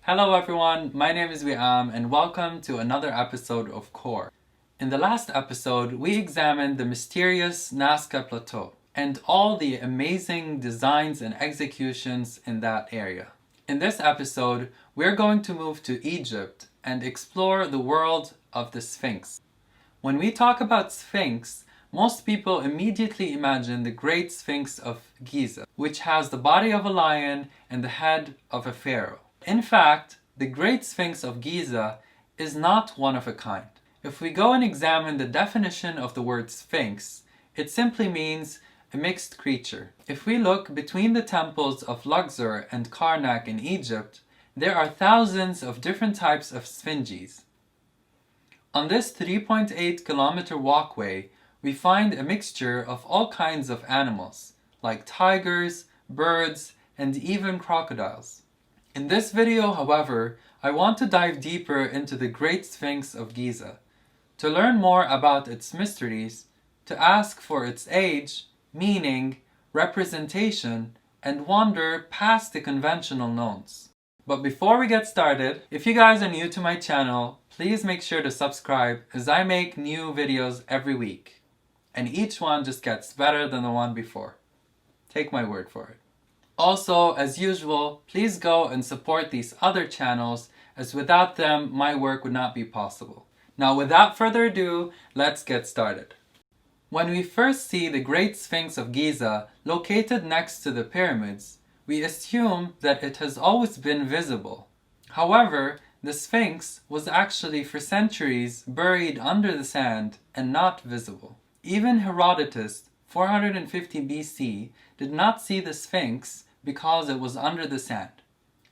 Hello everyone, my name is Wiam and welcome to another episode of Core. In the last episode, we examined the mysterious Nazca Plateau and all the amazing designs and executions in that area. In this episode, we're going to move to Egypt and explore the world of the Sphinx. When we talk about Sphinx, most people immediately imagine the Great Sphinx of Giza, which has the body of a lion and the head of a pharaoh. In fact, the Great Sphinx of Giza is not one of a kind. If we go and examine the definition of the word Sphinx, it simply means a mixed creature. If we look between the temples of Luxor and Karnak in Egypt, there are thousands of different types of sphinges. On this 3.8 kilometer walkway, we find a mixture of all kinds of animals, like tigers, birds, and even crocodiles. In this video, however, I want to dive deeper into the Great Sphinx of Giza, to learn more about its mysteries, to ask for its age, meaning, representation, and wander past the conventional knowns. But before we get started, if you guys are new to my channel, please make sure to subscribe as I make new videos every week. And each one just gets better than the one before. Take my word for it. Also, as usual, please go and support these other channels, as without them, my work would not be possible. Now, without further ado, let's get started. When we first see the Great Sphinx of Giza located next to the pyramids, we assume that it has always been visible. However, the Sphinx was actually for centuries buried under the sand and not visible. Even Herodotus, 450 BC, did not see the Sphinx because it was under the sand.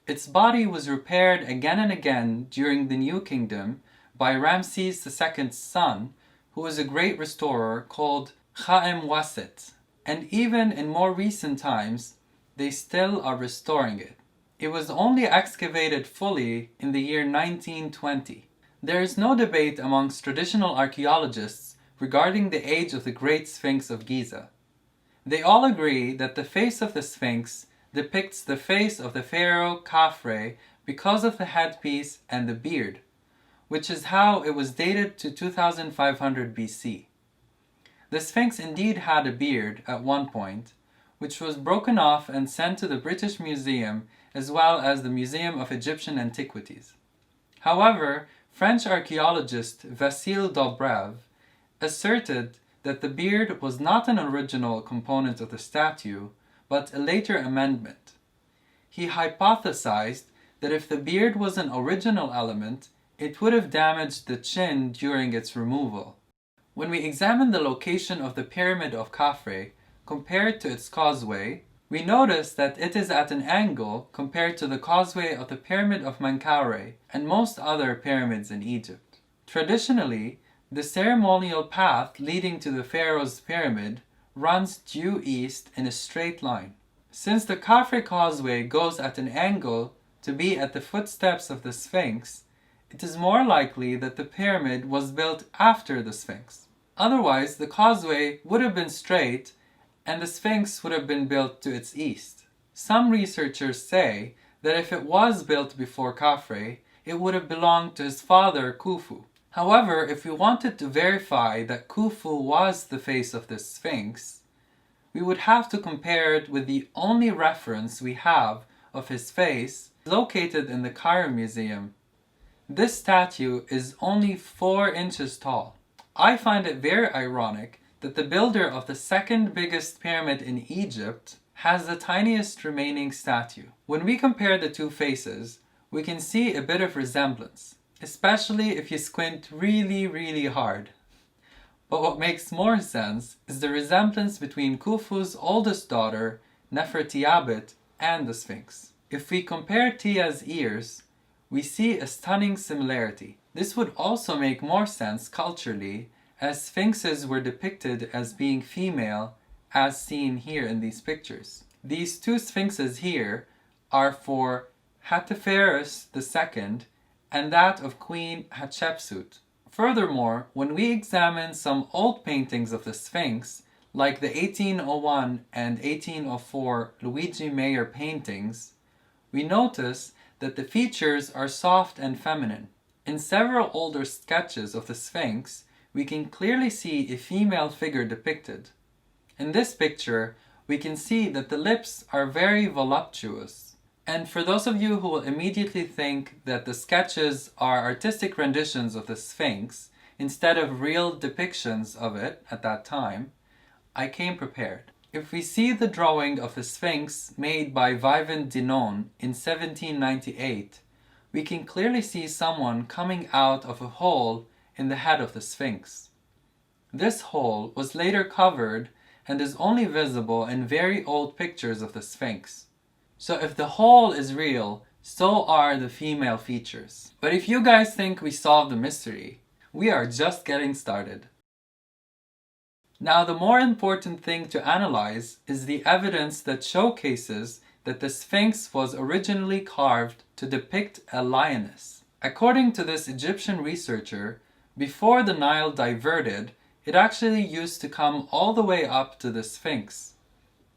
Its body was repaired again and again during the New Kingdom by Ramses II's son, who was a great restorer called Khaem Wasset, and even in more recent times, they still are restoring it. It was only excavated fully in the year 1920. There is no debate amongst traditional archaeologists regarding the age of the Great Sphinx of Giza. They all agree that the face of the Sphinx depicts the face of the pharaoh Khafre because of the headpiece and the beard, which is how it was dated to 2500 BC. The Sphinx indeed had a beard at one point, which was broken off and sent to the British Museum as well as the Museum of Egyptian Antiquities. However, French archaeologist Vasile Dobrev asserted that the beard was not an original component of the statue, but a later amendment. He hypothesized that if the beard was an original element, it would have damaged the chin during its removal. When we examine the location of the Pyramid of Khafre compared to its causeway, we notice that it is at an angle compared to the causeway of the Pyramid of Menkaure and most other pyramids in Egypt. Traditionally, the ceremonial path leading to the pharaoh's pyramid runs due east in a straight line. Since the Khafre causeway goes at an angle to be at the footsteps of the Sphinx, it is more likely that the pyramid was built after the Sphinx. Otherwise, the causeway would have been straight and the Sphinx would have been built to its east. Some researchers say that if it was built before Khafre, it would have belonged to his father Khufu. However, if we wanted to verify that Khufu was the face of the Sphinx, we would have to compare it with the only reference we have of his face located in the Cairo Museum. This statue is only 4 inches tall. I find it very ironic that the builder of the second biggest pyramid in Egypt has the tiniest remaining statue. When we compare the two faces, we can see a bit of resemblance, especially if you squint really hard. But what makes more sense is the resemblance between Khufu's oldest daughter, Nefertiabit, and the Sphinx. If we compare Tia's ears, we see a stunning similarity. This would also make more sense culturally, as sphinxes were depicted as being female, as seen here in these pictures. These two sphinxes here are for Hatteferes II and that of Queen Hatshepsut. Furthermore, when we examine some old paintings of the Sphinx, like the 1801 and 1804 Luigi Meyer paintings, we notice that the features are soft and feminine. In several older sketches of the Sphinx, we can clearly see a female figure depicted. In this picture, we can see that the lips are very voluptuous. And for those of you who will immediately think that the sketches are artistic renditions of the Sphinx instead of real depictions of it at that time, I came prepared. If we see the drawing of the Sphinx made by Vivan Dinon in 1798, we can clearly see someone coming out of a hole in the head of the Sphinx. This hole was later covered and is only visible in very old pictures of the Sphinx. So if the hole is real, so are the female features. But if you guys think we solved the mystery, we are just getting started. Now, the more important thing to analyze is the evidence that showcases that the Sphinx was originally carved to depict a lioness. According to this Egyptian researcher, before the Nile diverted, it actually used to come all the way up to the Sphinx.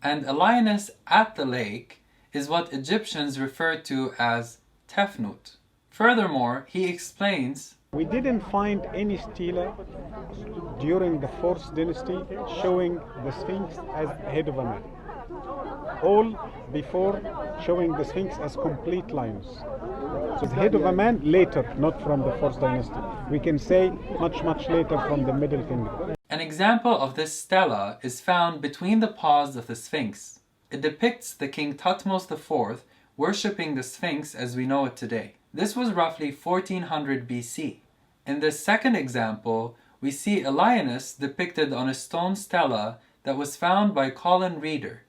And a lioness at the lake is what Egyptians refer to as Tefnut. Furthermore, he explains, we didn't find any stela during the 4th dynasty showing the Sphinx as head of a man. All before showing the Sphinx as complete lioness. So the head of a man later, not from the 4th dynasty. We can say much later from the Middle Kingdom. An example of this stela is found between the paws of the Sphinx. It depicts the king Thutmose IV worshipping the Sphinx as we know it today. This was roughly 1400 BC. In this second example, we see a lioness depicted on a stone stela that was found by Colin Reeder,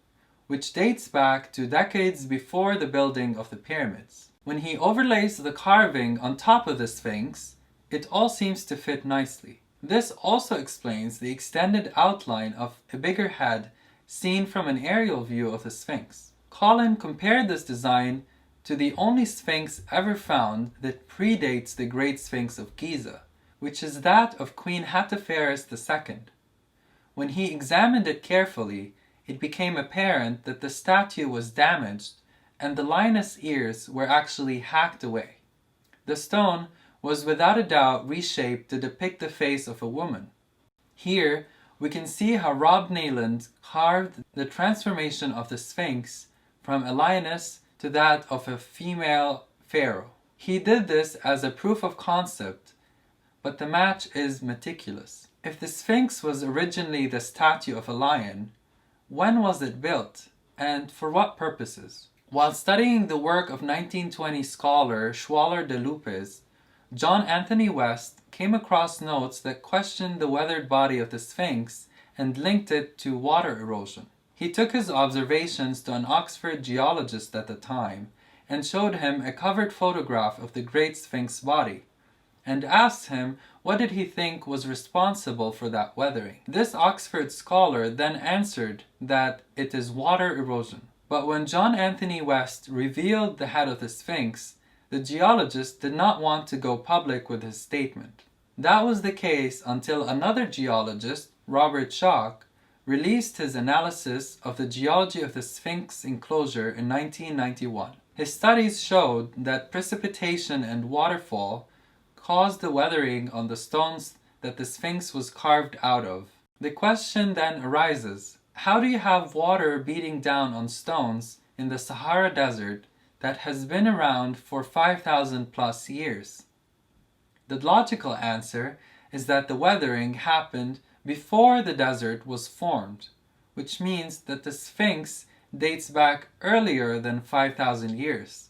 which dates back to decades before the building of the pyramids. When he overlays the carving on top of the Sphinx, it all seems to fit nicely. This also explains the extended outline of a bigger head seen from an aerial view of the Sphinx. Colin compared this design to the only Sphinx ever found that predates the Great Sphinx of Giza, which is that of Queen Hatteferes II. When he examined it carefully, it became apparent that the statue was damaged and the lioness ears were actually hacked away. The stone was without a doubt reshaped to depict the face of a woman. Here, we can see how Rob Neyland carved the transformation of the Sphinx from a lioness to that of a female pharaoh. He did this as a proof of concept, but the match is meticulous. If the Sphinx was originally the statue of a lion, when was it built, and for what purposes? While studying the work of 1920 scholar Shwaller de Lupez, John Anthony West came across notes that questioned the weathered body of the Sphinx and linked it to water erosion. He took his observations to an Oxford geologist at the time and showed him a covered photograph of the Great Sphinx body, and asked him what did he think was responsible for that weathering. This Oxford scholar then answered that it is water erosion. But when John Anthony West revealed the head of the Sphinx, the geologist did not want to go public with his statement. That was the case until another geologist, Robert Schoch, released his analysis of the geology of the Sphinx enclosure in 1991. His studies showed that precipitation and waterfall caused the weathering on the stones that the Sphinx was carved out of. The question then arises, how do you have water beating down on stones in the Sahara Desert that has been around for 5,000 plus years? The logical answer is that the weathering happened before the desert was formed, which means that the Sphinx dates back earlier than 5,000 years.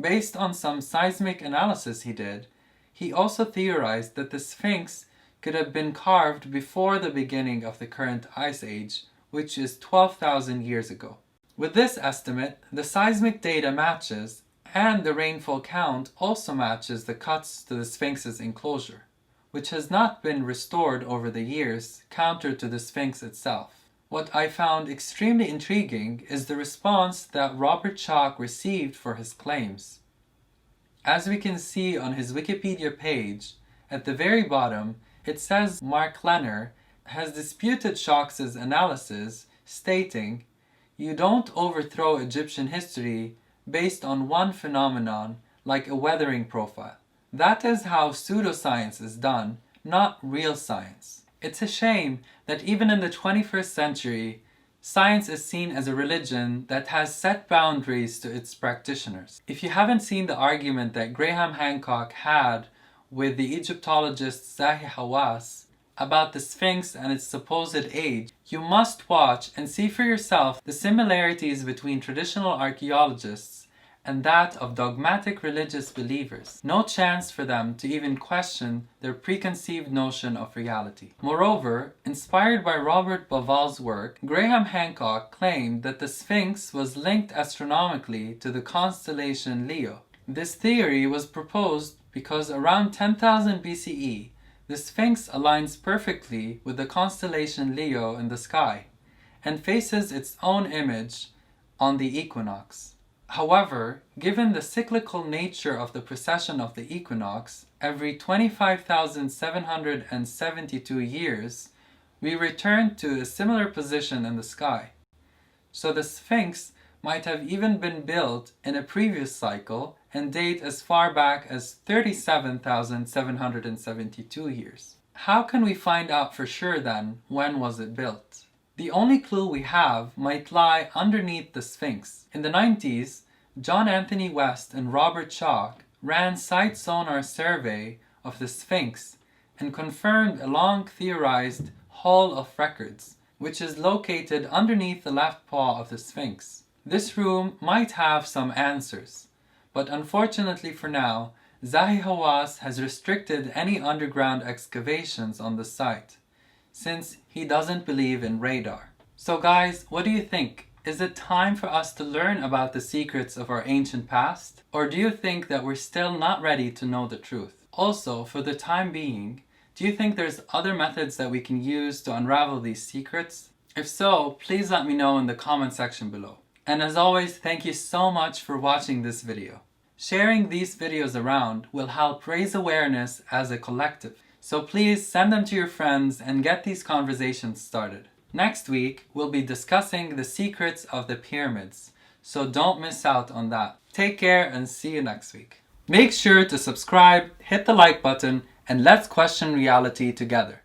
Based on some seismic analysis he did, he also theorized that the Sphinx could have been carved before the beginning of the current ice age, which is 12,000 years ago. With this estimate, the seismic data matches, and the rainfall count also matches the cuts to the Sphinx's enclosure, which has not been restored over the years, counter to the Sphinx itself. What I found extremely intriguing is the response that Robert Schoch received for his claims. As we can see on his Wikipedia page, at the very bottom, it says Mark Lenner has disputed Schoch's analysis, stating, "You don't overthrow Egyptian history based on one phenomenon, like a weathering profile. That is how pseudoscience is done, not real science. It's a shame that even in the 21st century, science is seen as a religion that has set boundaries to its practitioners. If you haven't seen the argument that Graham Hancock had with the Egyptologist Zahi Hawass about the Sphinx and its supposed age, you must watch and see for yourself the similarities between traditional archaeologists and that of dogmatic religious believers. No chance for them to even question their preconceived notion of reality. Moreover, inspired by Robert Bauval's work, Graham Hancock claimed that the Sphinx was linked astronomically to the constellation Leo. This theory was proposed because around 10,000 BCE, the Sphinx aligns perfectly with the constellation Leo in the sky and faces its own image on the equinox. However, given the cyclical nature of the precession of the equinox, every 25,772 years, we return to a similar position in the sky. So the Sphinx might have even been built in a previous cycle and date as far back as 37,772 years. How can we find out for sure then when was it built? The only clue we have might lie underneath the Sphinx. In the 90s, John Anthony West and Robert Schoch ran site sonar survey of the Sphinx and confirmed a long theorized Hall of Records, which is located underneath the left paw of the Sphinx. This room might have some answers, but unfortunately for now, Zahi Hawass has restricted any underground excavations on the site, since he doesn't believe in radar. So guys, what do you think? Is it time for us to learn about the secrets of our ancient past? Or do you think that we're still not ready to know the truth? Also, for the time being, do you think there's other methods that we can use to unravel these secrets? If so, please let me know in the comment section below. And as always, thank you so much for watching this video. Sharing these videos around will help raise awareness as a collective. So please send them to your friends and get these conversations started. Next week, we'll be discussing the secrets of the pyramids, so don't miss out on that. Take care and see you next week. Make sure to subscribe, hit the like button, and let's question reality together.